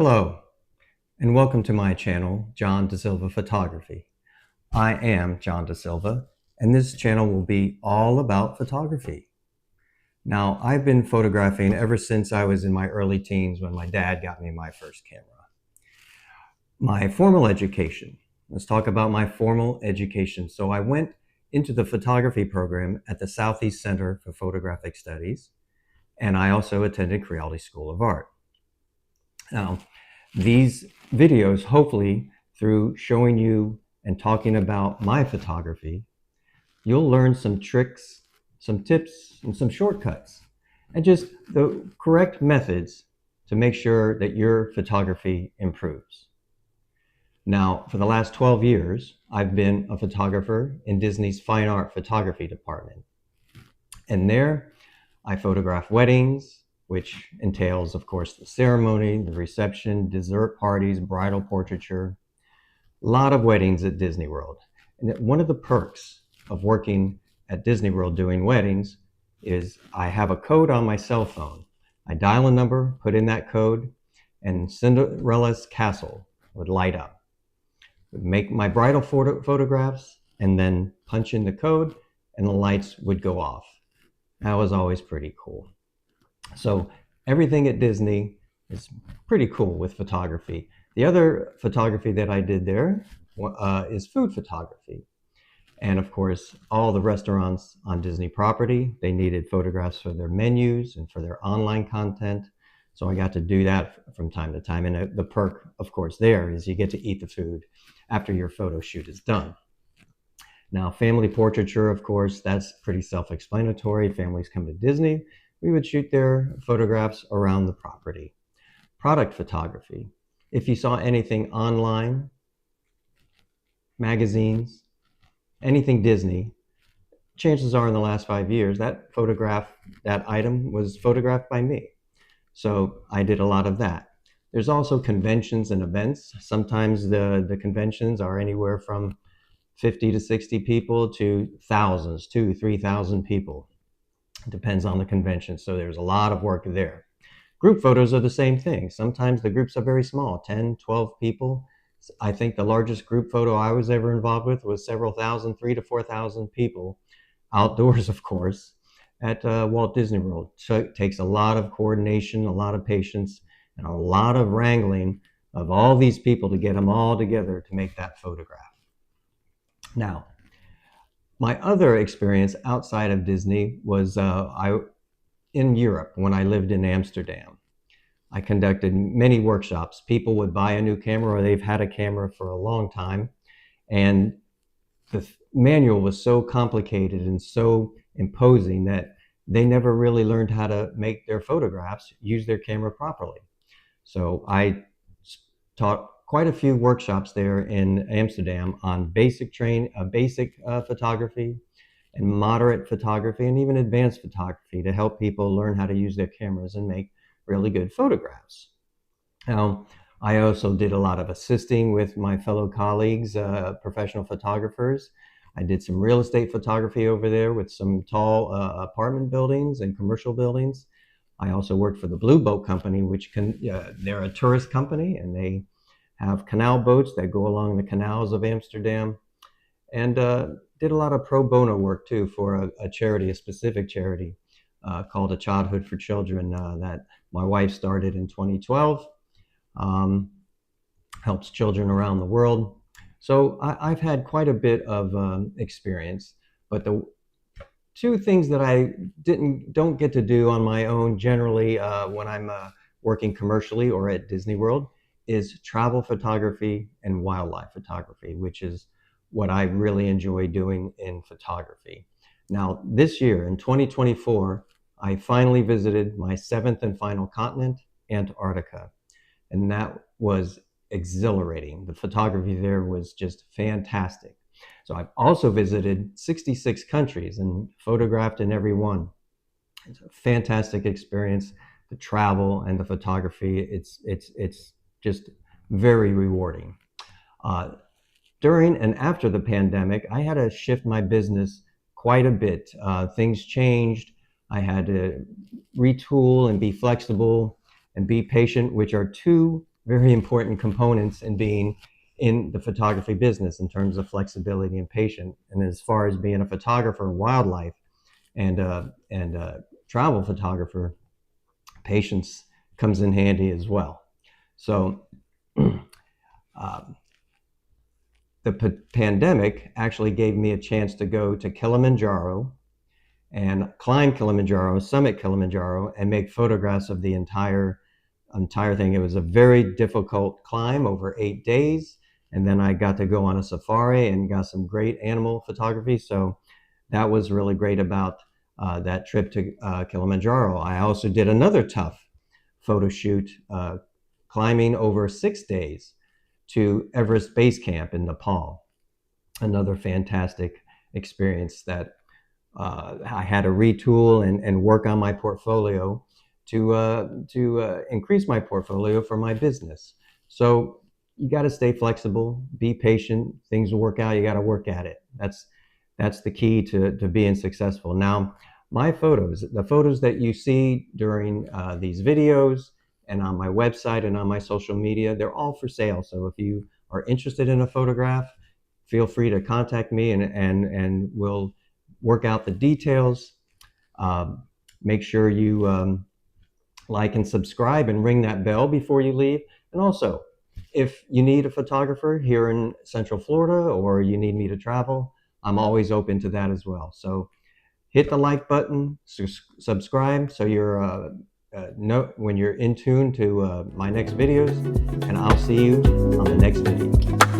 Hello, and welcome to my channel, John De Silva Photography. I am John De Silva, and this channel will be all about photography. Now, I've been photographing ever since I was in my early teens when my dad got me my first camera. My formal education. Let's talk about my formal education. So I went into the photography program at the Southeast Center for Photographic Studies, and I also attended Crealde School of Art. Now, these videos, hopefully, through showing you and talking about my photography, you'll learn some tricks, some tips, and some shortcuts, and just the correct methods to make sure that your photography improves. Now, for the last 12 years, I've been a photographer in Disney's Fine Art Photography Department. And there, I photograph weddings, which entails, of course, the ceremony, the reception, dessert parties, bridal portraiture, a lot of weddings at Disney World. And one of the perks of working at Disney World doing weddings is I have a code on my cell phone. I dial a number, put in that code, and Cinderella's castle would light up. Would make my bridal photographs, and then punch in the code, and the lights would go off. That was always pretty cool. So everything at Disney is pretty cool with photography. The other photography that I did there is food photography. And of course, all the restaurants on Disney property, they needed photographs for their menus and for their online content. So I got to do that from time to time. And the perk, of course, there is you get to eat the food after your photo shoot is done. Now, family portraiture, of course, that's pretty self-explanatory. Families come to Disney. We would shoot their photographs around the property. Product photography. If you saw anything online, magazines, anything Disney, chances are in the last 5 years, that item was photographed by me. So I did a lot of that. There's also conventions and events. Sometimes the conventions are anywhere from 50 to 60 people to thousands, 2,000 to 3,000 people. Depends on the convention, so there's a lot of work there. Group photos are the same thing. Sometimes the groups are very small, 10, 12 people. I think the largest group photo I was ever involved with was several thousand, 3,000 to 4,000 people, outdoors, of course, at Walt Disney World. So it takes a lot of coordination, a lot of patience, and a lot of wrangling of all these people to get them all together to make that photograph. Now, my other experience outside of Disney was in Europe when I lived in Amsterdam. I conducted many workshops. People would buy a new camera or they've had a camera for a long time. And the manual was so complicated and so imposing that they never really learned how to make their photographs, use their camera properly. So I taught quite a few workshops there in Amsterdam on basic photography and moderate photography and even advanced photography to help people learn how to use their cameras and make really good photographs. Now, I also did a lot of assisting with my fellow colleagues, professional photographers. I did some real estate photography over there with some tall apartment buildings and commercial buildings. I also worked for the Blue Boat Company, which they're a tourist company, and they have canal boats that go along the canals of Amsterdam, and did a lot of pro bono work too for a charity, a specific charity called A Childhood for Children that my wife started in 2012. Helps children around the world. So I've had quite a bit of experience, but the two things that I don't get to do on my own generally when I'm working commercially or at Disney World is travel photography and wildlife photography, which is what I really enjoy doing in photography. Now, this year in 2024, I finally visited my 7th and final continent, Antarctica, and that was exhilarating. The photography there was just fantastic. So I've also visited 66 countries and photographed in every one. It's a fantastic experience. The travel and the photography, it's just very rewarding. During and after the pandemic, I had to shift my business quite a bit. Things changed. I had to retool and be flexible and be patient, which are two very important components in being in the photography business in terms of flexibility and patience. And as far as being a photographer, wildlife, and travel photographer, patience comes in handy as well. So the pandemic actually gave me a chance to go to Kilimanjaro and climb Kilimanjaro, summit Kilimanjaro, and make photographs of the entire thing. It was a very difficult climb over 8 days. And then I got to go on a safari and got some great animal photography. So that was really great about that trip to Kilimanjaro. I also did another tough photo shoot climbing over 6 days to Everest Base Camp in Nepal. Another fantastic experience that I had to retool and work on my portfolio to increase my portfolio for my business. So you got to stay flexible, be patient. Things will work out. You got to work at it. That's the key to being successful. Now, my photos, the photos that you see during these videos and on my website and on my social media, they're all for sale. So if you are interested in a photograph, feel free to contact me and we'll work out the details. Make sure you like and subscribe and ring that bell before you leave. And also, if you need a photographer here in Central Florida or you need me to travel, I'm always open to that as well. So hit the like button, subscribe so you're when you're in tune to my next videos, and I'll see you on the next video.